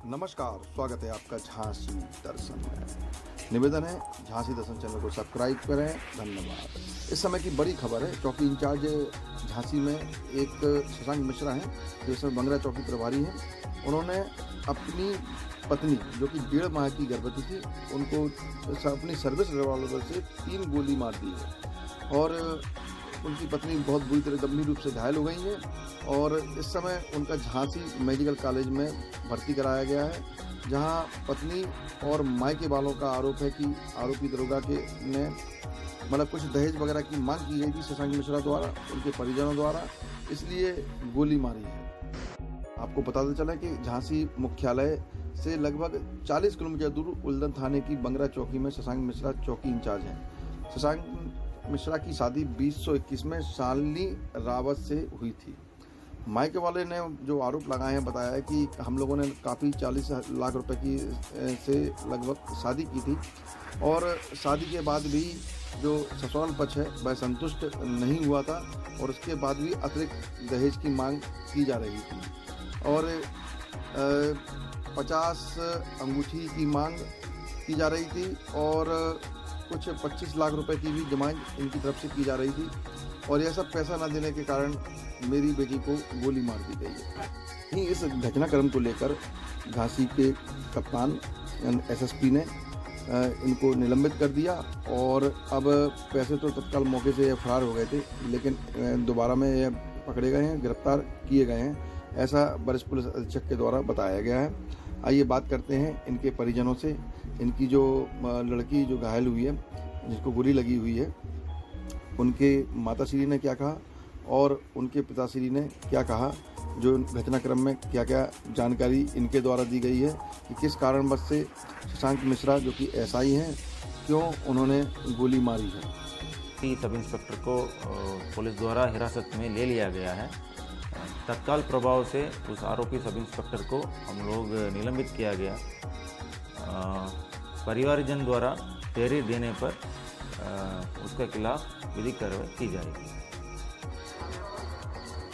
नमस्कार, स्वागत है आपका झांसी दर्शन में। निवेदन है झांसी दर्शन चैनल को सब्सक्राइब करें। धन्यवाद। इस समय की बड़ी खबर है, चौकी इंचार्ज झांसी में एक शशांक मिश्रा हैं जो इसमें बंगरा चौकी प्रभारी हैं। उन्होंने अपनी पत्नी जो कि 1.5 माह की गर्भवती थी उनको अपनी सर्विस रिवॉल्वर से 3 गोली मार दी है और उनकी पत्नी बहुत बुरी तरह गंभीर रूप से घायल हो गई है और इस समय उनका झांसी मेडिकल कॉलेज में भर्ती कराया गया है, जहां पत्नी और मायके वालों का आरोप है कि आरोपी दरोगा ने कुछ दहेज वगैरह की मांग की गई थी शशांक मिश्रा द्वारा, उनके परिजनों द्वारा, इसलिए गोली मारी है। आपको पता चला कि झांसी मुख्यालय से लगभग 40 किलोमीटर दूर उल्दन थाने की बंगरा चौकी में शशांक मिश्रा चौकी इंचार्ज हैं। शशांक मिश्रा की शादी 2021 में शालिनी रावत से हुई थी। मायके वाले ने जो आरोप लगाए हैं बताया है कि हम लोगों ने काफ़ी 40 लाख रुपए की से लगभग शादी की थी और शादी के बाद भी जो ससुराल पक्ष है वह संतुष्ट नहीं हुआ था और उसके बाद भी अतिरिक्त दहेज की मांग की जा रही थी और 50 अंगूठी की मांग की जा रही थी और कुछ 25 लाख रुपए की भी डिमांड इनकी तरफ से की जा रही थी और यह सब पैसा न देने के कारण मेरी बेटी को गोली मार दी गई है। इस घटनाक्रम को लेकर झांसी के कप्तान एसएसपी ने इनको निलंबित कर दिया और अब पैसे तो तत्काल मौके से फरार हो गए थे, लेकिन दोबारा में यह पकड़े गए हैं, गिरफ्तार किए गए हैं, ऐसा वरिष्ठ पुलिस अधीक्षक के द्वारा बताया गया है। आइए बात करते हैं इनके परिजनों से। इनकी जो लड़की जो घायल हुई है, जिसको गोली लगी हुई है, उनके माताश्री ने क्या कहा और उनके पिताश्री ने क्या कहा, जो घटनाक्रम में क्या क्या जानकारी इनके द्वारा दी गई है कि किस कारणवश से शशांक मिश्रा जो कि एसआई हैं, क्यों उन्होंने गोली मारी है। सब इंस्पेक्टर को पुलिस द्वारा हिरासत में ले लिया गया है। तत्काल प्रभाव से उस आरोपी सब इंस्पेक्टर को हम लोग निलंबित किया गया। परिवारजन द्वारा तहरीर देने पर उसके खिलाफ विधिक कार्रवाई की जाएगी।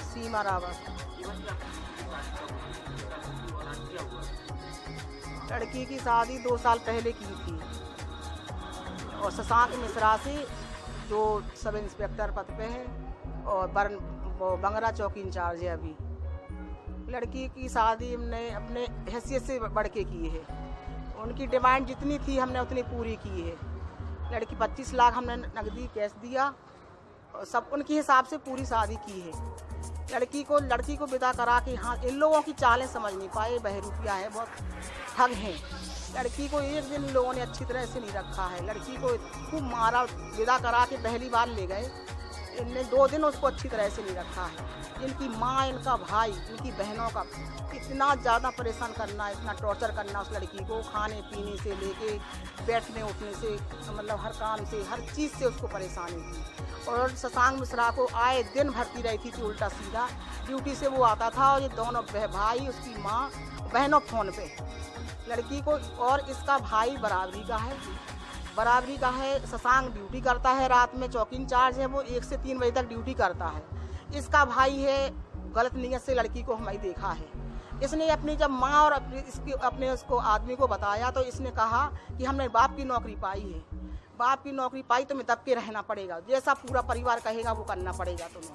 सीमा रावत, लड़की की शादी 2 साल पहले की थी और शशांक मिश्रा से जो सब इंस्पेक्टर पद पे है और बंगरा चौकी इंचार्ज है। अभी लड़की की शादी हमने अपने हैसियत से बढ़ के की है। उनकी डिमांड जितनी थी हमने उतनी पूरी की है। लड़की 25 लाख हमने नकदी कैश दिया और सब उनके हिसाब से पूरी शादी की है। लड़की को विदा करा के, हाँ, इन लोगों की चालें समझ नहीं पाए, बहरूपिया है, बहुत ठग हैं। लड़की को एक दिन इन लोगों ने अच्छी तरह से नहीं रखा है। लड़की को खूब मारा, विदा करा के पहली बार ले गए, इनने 2 दिन उसको अच्छी तरह से नहीं रखा है। इनकी माँ, इनका भाई, इनकी बहनों का इतना ज़्यादा परेशान करना, इतना टॉर्चर करना उस लड़की को, खाने पीने से लेके बैठने उठने से, हर काम से, हर चीज़ से उसको परेशानी थी। और शशांक मिश्रा को आए दिन भरती रहती थी उल्टा सीधा। ड्यूटी से वो आता था और ये दोनों भाई, उसकी माँ, बहनों फ़ोन पे लड़की को। और इसका भाई बराबरी का है। शशांक ड्यूटी करता है, रात में चौकी इंचार्ज है, वो 1 से 3 बजे तक ड्यूटी करता है। इसका भाई है, गलत नीयत से लड़की को हमें देखा है। इसने अपनी जब माँ और अपने उसको आदमी को बताया तो इसने कहा कि हमने बाप की नौकरी पाई है, बाप की नौकरी पाई तो मैं दब के रहना पड़ेगा, जैसा पूरा परिवार कहेगा वो करना पड़ेगा तुम्हें।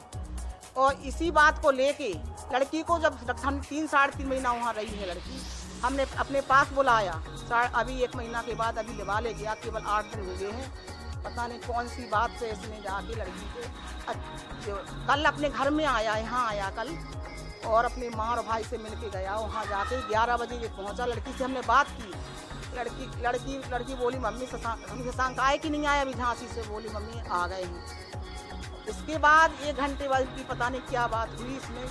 और इसी बात को लेके लड़की को जब 3 साढ़े 3 महीना वहाँ रही है लड़की, हमने अपने पास बुलाया। अभी 1 महीना के बाद अभी लिवा ले गया, केवल 8 दिन हो गए हैं। पता नहीं कौन सी बात से इसने जाके लड़की को कल अपने घर में आया, यहाँ आया कल, और अपनी माँ और भाई से मिल के गया। वहाँ जाके 11 बजे ये पहुँचा। लड़की से हमने बात की। लड़की बोली, मम्मी शशांक आए कि नहीं आए अभी झांसी से? बोली, मम्मी आ गए हैं। इसके बाद 1 घंटे बाद की पता नहीं क्या बात हुई, इसने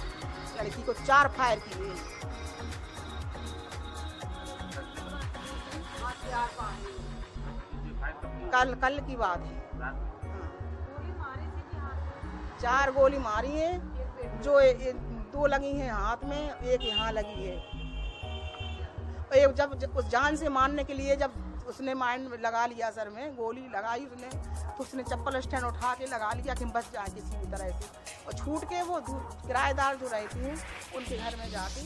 लड़की को 4 फायर किए। कल की बात है। 4 गोली मारी है, जो 2 लगी हैं हाथ में, 1 यहाँ लगी है। और जब उस जान से मारने के लिए जब उसने माइंड में लगा लिया, सर में गोली लगाई उसने, तो उसने चप्पल स्टैंड उठा के लगा लिया कि हम बच जाए किसी भी तरह से, और छूट के वो किराएदार जो रहती हैं उनके घर में जाके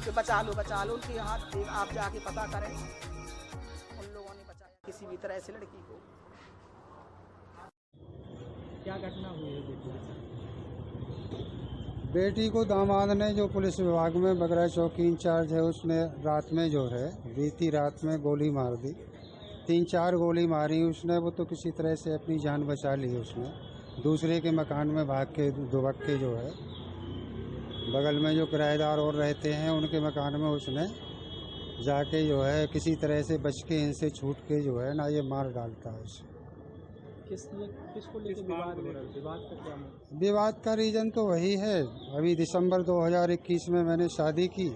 कि बचा लो उनके यहाँ आप जाके पता करें। उन लोगों ने बचाया किसी भी तरह से लड़की को। क्या घटना हुई है बेटी के साथ? बेटी को दामाद ने, जो पुलिस विभाग में बगरा चौकी इंचार्ज है, उसने रात में जो है बीती रात में गोली मार दी। 3-4 गोली मारी उसने, वो तो किसी तरह से अपनी जान बचा ली उसने। दूसरे के मकान में भाग के दुबक के जो है बगल में जो किराएदार और रहते हैं उनके मकान में उसने जाके जो है किसी तरह से बच के, इनसे छूट के जो है ना ये मार डालता है उसे। किसको लेकर विवाद हो रहा है? विवाद का क्या है? विवाद का रीज़न तो वही है। अभी दिसंबर 2021 में मैंने शादी की।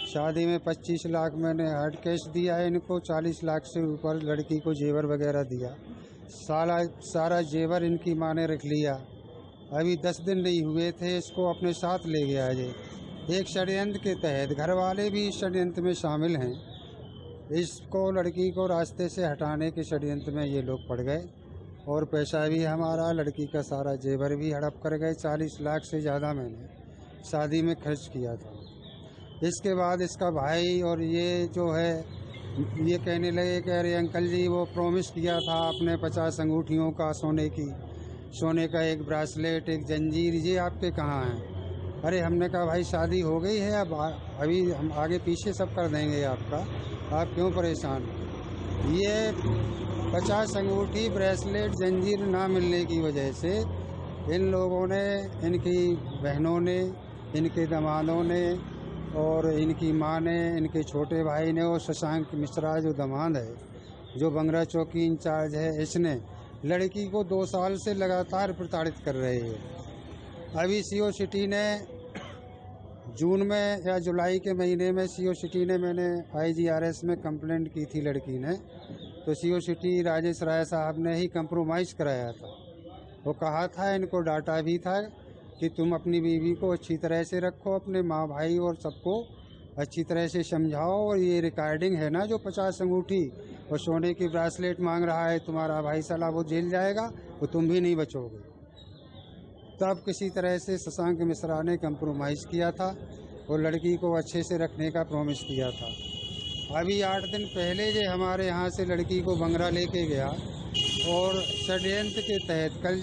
शादी में 25 लाख मैंने हार्ड कैश दिया है इनको, 40 लाख से ऊपर लड़की को जेवर वगैरह दिया। सारा जेवर इनकी माँ ने रख लिया। अभी 10 दिन नहीं हुए थे, इसको अपने साथ ले गया ये एक षड्यंत्र के तहत। घर वाले भी इस षड्यंत्र में शामिल हैं। इसको, लड़की को रास्ते से हटाने के षड्यंत्र में ये लोग पड़ गए और पैसा भी हमारा, लड़की का सारा जेवर भी हड़प कर गए। 40 लाख से ज़्यादा मैंने शादी में खर्च किया था। इसके बाद इसका भाई और ये जो है ये कहने लगे कि अरे अंकल जी, वो प्रॉमिस किया था आपने 50 अंगूठियों का सोने का एक ब्रासलेट, एक जंजीर, ये आपके कहाँ हैं? अरे हमने कहा भाई शादी हो गई है, अब अभी हम आगे पीछे सब कर देंगे आपका, आप क्यों परेशान? ये 50 अंगूठी, ब्रेसलेट, जंजीर ना मिलने की वजह से इन लोगों ने, इनकी बहनों ने, इनके दामादों ने और इनकी माँ ने, इनके छोटे भाई ने और शशांक मिश्रा जो दामाद है, जो बंगरा चौकी इंचार्ज है, इसने लड़की को 2 साल से लगातार प्रताड़ित कर रहे हैं। अभी सीओ सिटी ने जून में या जुलाई के महीने में सीओ सिटी ने, मैंने IGRS में कंप्लेंट की थी लड़की ने, तो सीओ सिटी राजेश राय साहब ने ही कंप्रोमाइज़ कराया था। वो कहा था, इनको डांटा भी था कि तुम अपनी बीवी को अच्छी तरह से रखो, अपने माँ भाई और सबको अच्छी तरह से समझाओ। और ये रिकॉर्डिंग है ना, जो 50 अंगूठी और सोने की ब्रासलेट मांग रहा है तुम्हारा भाई, साला वो जेल जाएगा, वो तुम भी नहीं बचोगे। तब किसी तरह से शशांक मिश्रा ने कंप्रोमाइज़ किया था और लड़की को अच्छे से रखने का प्रॉमिस किया था। अभी 8 दिन पहले जो हमारे यहाँ से लड़की को बंगरा लेके गया और षड्यंत्र के तहत कल